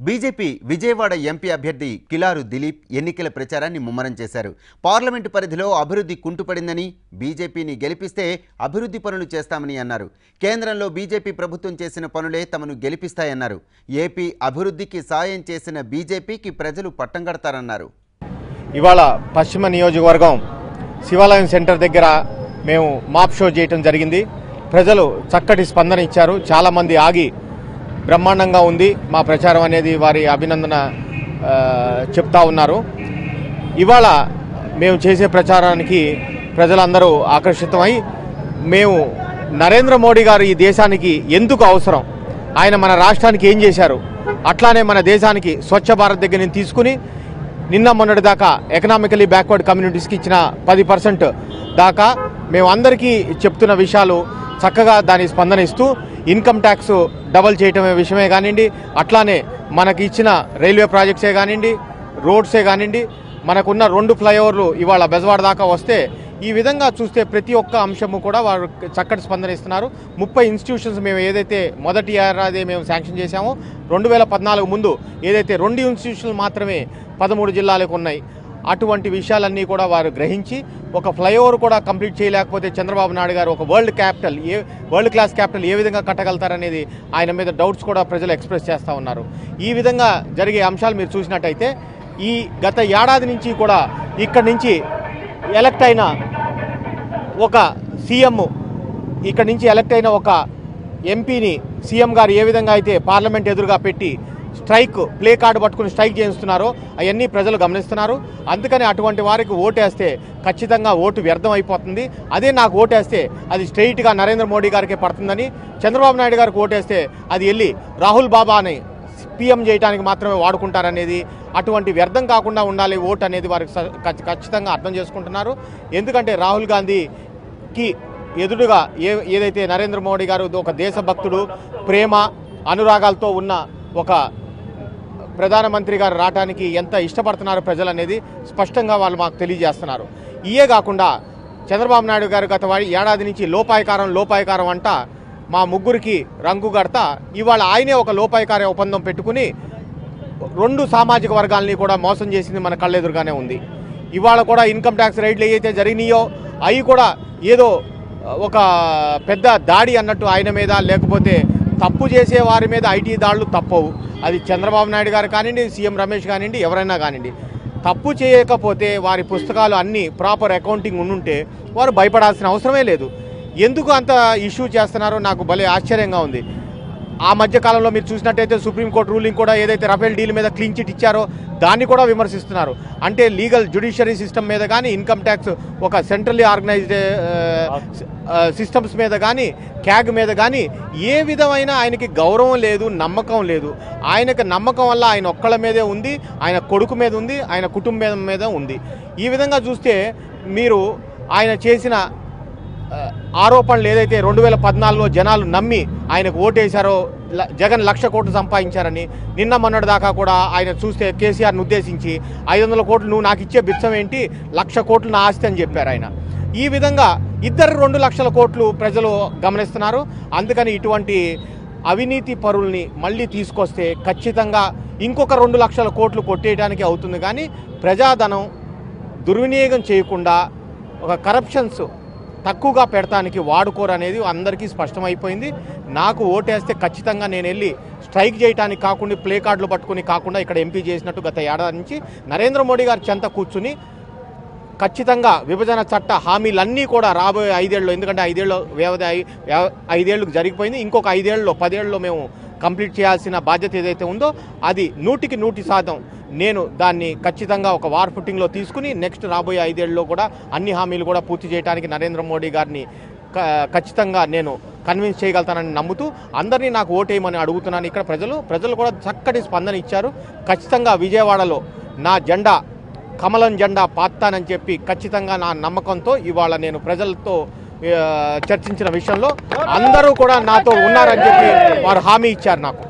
BJP Vijayawada MP అభ్యర్థి కిలారు దిలీప్ ఎన్నికల ప్రచారాన్ని ముమ్మరం చేశారు. పార్లమెంటు పరిధిలో అభివృద్ధి కుంటుపడిందని, బీజేపీని గెలిపిస్తే అభివృద్ధి పనులు చేస్తామని అన్నారు. కేంద్రంలో బీజేపీ ప్రభుత్వం చేసిన పనులే తమను గెలిపిస్తాయన్నారు. ఏపీ అభివృద్ధికి సాయం చేసిన బీజేపీకి ప్రజలు పట్టం కడతారన్నారు. ఇవాళ పశ్చిమ నియోజకవర్గం శివాలయం సెంటర్ దగ్గర మేము మాప్ షో చేయడం జరిగింది. ప్రజలు చక్కటి స్పందన ఇచ్చారు. చాలామంది ఆగి బ్రహ్మాండంగా ఉంది మా ప్రచారం అనేది వారి అభినందన చెప్తా ఉన్నారు. ఇవాళ మేము చేసే ప్రచారానికి ప్రజలందరూ ఆకర్షితమై మేము నరేంద్ర మోడీ గారు ఈ దేశానికి ఎందుకు అవసరం, ఆయన మన రాష్ట్రానికి ఏం చేశారు, అట్లానే మన దేశానికి స్వచ్ఛ భారత్ దగ్గర నుంచి తీసుకుని నిన్న మొన్నటి దాకా ఎకనామికలీ బ్యాక్వర్డ్ కమ్యూనిటీస్కి ఇచ్చిన 10% దాకా మేము అందరికీ చెప్తున్న విషయాలు చక్కగా దాని స్పందన ఇస్తూ ఇన్కమ్ ట్యాక్స్ డబల్ చేయటం విషయమే కానివ్వండి, అట్లానే మనకి ఇచ్చిన రైల్వే ప్రాజెక్ట్సే కానివ్వండి, రోడ్సే కానివ్వండి, మనకున్న 2 ఫ్లైఓవర్లు ఇవాళ బెజవాడ దాకా వస్తే ఈ విధంగా చూస్తే ప్రతి ఒక్క అంశము కూడా వారు చక్కటి స్పందన ఇస్తున్నారు. 30 ఇన్స్టిట్యూషన్స్ మేము ఏదైతే మొదటి ఏడాది మేము శాంక్షన్ చేశామో 2014 ముందు ఏదైతే 2 ఇన్స్టిట్యూషన్లు మాత్రమే 13 జిల్లాలకు ఉన్నాయి, అటువంటి విషయాలన్నీ కూడా వారు గ్రహించి ఒక ఫ్లైఓవర్ కూడా కంప్లీట్ చేయలేకపోతే చంద్రబాబు నాయుడు గారు ఒక వరల్డ్ క్లాస్ క్యాపిటల్ ఏ విధంగా కట్టగలుగుతారనేది ఆయన మీద డౌట్స్ కూడా ప్రజలు ఎక్స్ప్రెస్ చేస్తూ ఉన్నారు. ఈ విధంగా జరిగే అంశాలు మీరు చూసినట్టయితే ఈ గత ఏడాది నుంచి కూడా ఇక్కడి నుంచి ఎలక్ట్ అయిన ఒక సీఎం, ఇక్కడి నుంచి ఎలక్ట్ అయిన ఒక ఎంపీని సీఎం గారు ఏ విధంగా అయితే పార్లమెంట్ ఎదురుగా పెట్టి స్ట్రైక్ ప్లే కార్డు పట్టుకుని స్ట్రైక్ చేస్తున్నారో అవన్నీ ప్రజలు గమనిస్తున్నారు. అందుకని అటువంటి వారికి ఓటేస్తే ఖచ్చితంగా ఓటు వ్యర్థం అయిపోతుంది. అదే నాకు ఓటేస్తే అది స్ట్రైట్గా నరేంద్ర మోడీ గారికి పడుతుందని, చంద్రబాబు నాయుడు గారికి ఓటేస్తే అది వెళ్ళి రాహుల్ బాబాని పీఎం చేయడానికి మాత్రమే వాడుకుంటారనేది, అటువంటి వ్యర్థం కాకుండా ఉండాలి ఓటు అనేది వారికి ఖచ్చితంగా అర్థం చేసుకుంటున్నారు. ఎందుకంటే రాహుల్ గాంధీకి ఎదురుగా ఏదైతే నరేంద్ర మోడీ గారు ఒక దేశభక్తుడు, ప్రేమ అనురాగాలతో ఉన్న ఒక ప్రధానమంత్రి గారు రావడానికి ఎంత ఇష్టపడుతున్నారు ప్రజలు అనేది స్పష్టంగా వాళ్ళు మాకు తెలియజేస్తున్నారు. ఇయే కాకుండా చంద్రబాబు నాయుడు గారు గత ఏడాది నుంచి లోపాయకారం అంట మా ముగ్గురికి రంగు కడతా ఇవాళ ఆయనే ఒక లోపాయకార ఒప్పందం పెట్టుకుని 2 సామాజిక వర్గాలని కూడా మోసం చేసింది మన కళ్ళెదురుగానే ఉంది. ఇవాళ కూడా ఇన్కమ్ ట్యాక్స్ రైడ్లు ఏవైతే జరిగినాయో అవి కూడా ఏదో ఒక పెద్ద దాడి అన్నట్టు ఆయన మీద, లేకపోతే తప్పు చేసే వారి మీద ఐటీ దాడులు తప్పవు. అది చంద్రబాబు నాయుడు గారు కానివ్వండి, సీఎం రమేష్ కానివ్వండి, ఎవరైనా కానివ్వండి, తప్పు చేయకపోతే వారి పుస్తకాలు అన్నీ ప్రాపర్ అకౌంటింగ్ ఉండుంటే వారు భయపడాల్సిన అవసరమే లేదు. ఎందుకు అంత ఇష్యూ చేస్తున్నారో నాకు భలే ఆశ్చర్యంగా ఉంది. ఆ మధ్య కాలంలో మీరు చూసినట్టయితే సుప్రీంకోర్టు రూలింగ్ కూడా ఏదైతే రఫేల్ డీల్ మీద క్లీన్ చిట్ ఇచ్చారో దాన్ని కూడా విమర్శిస్తున్నారు. అంటే లీగల్ జ్యుడిషియరీ సిస్టమ్ మీద కానీ, ఇన్కమ్ ట్యాక్స్ ఒక సెంట్రల్లీ ఆర్గనైజ్డ్ సిస్టమ్స్ మీద కానీ, క్యాగ్ మీద కానీ ఏ విధమైన ఆయనకి గౌరవం లేదు, నమ్మకం లేదు. ఆయనకు నమ్మకం వల్ల ఆయన ఒక్కళ్ళ మీదే ఉంది, ఆయన కొడుకు మీద ఉంది, ఆయన కుటుంబం మీద ఉంది. ఈ విధంగా చూస్తే మీరు ఆయన చేసిన ఆరోపణలు ఏదైతే 2014లో జనాలు నమ్మి ఆయనకు ఓటేశారో, జగన్ 1,00,000 కోట్లు సంపాదించారని, నిన్న మొన్నటి దాకా కూడా ఆయన చూస్తే కేసీఆర్ను ఉద్దేశించి 500 కోట్లు నువ్వు నాకు ఇచ్చే బిచ్చం ఏంటి, 1,00,000 కోట్లు నా ఆస్తి అని చెప్పారు ఆయన. ఈ విధంగా ఇద్దరు 2 లక్షల కోట్లు ప్రజలు గమనిస్తున్నారు. అందుకని ఇటువంటి అవినీతి పరుల్ని మళ్ళీ తీసుకొస్తే ఖచ్చితంగా ఇంకొక 2 లక్షల కోట్లు కొట్టేయడానికి అవుతుంది. కానీ ప్రజాధనం దుర్వినియోగం చేయకుండా ఒక కరప్షన్స్ తక్కువగా పెడతానికి వాడుకోరు అనేది అందరికీ స్పష్టమైపోయింది. నాకు ఓటేస్తే ఖచ్చితంగా నేను వెళ్ళి స్ట్రైక్ చేయడానికి కాకుండా, ప్లే కార్డులు పట్టుకుని కాకుండా ఇక్కడ ఎంపీ చేసినట్టు గత ఏడాది నుంచి నరేంద్ర మోడీ గారి చెంత కూర్చుని ఖచ్చితంగా విభజన చట్ట హామీలన్నీ కూడా రాబోయే 5 ఏళ్ళు, ఎందుకంటే 5 ఏళ్ళ వ్యవధి 5 ఏళ్ళకు జరిగిపోయింది, ఇంకొక 5 ఏళ్ళలో 10 ఏళ్ళలో మేము కంప్లీట్ చేయాల్సిన బాధ్యత ఏదైతే ఉందో అది 100% నేను దాన్ని ఖచ్చితంగా ఒక వార్ ఫుట్టింగ్లో తీసుకుని నెక్స్ట్ రాబోయే 5 ఏళ్ళలో కూడా అన్ని హామీలు కూడా పూర్తి చేయడానికి నరేంద్ర మోడీ గారిని ఖచ్చితంగా నేను కన్విన్స్ చేయగలుగుతానని నమ్ముతూ అందరినీ నాకు ఓటేయమని అడుగుతున్నాను. ఇక్కడ ప్రజలు కూడా చక్కటి స్పందన ఇచ్చారు. ఖచ్చితంగా విజయవాడలో నా జెండా కమలం జెండా పాతానని చెప్పి ఖచ్చితంగా నా నమ్మకంతో ఇవాళ నేను ప్రజలతో చర్చించిన విషయంలో అందరూ కూడా నాతో ఉన్నారని చెప్పి వారు హామీ ఇచ్చారు నాకు.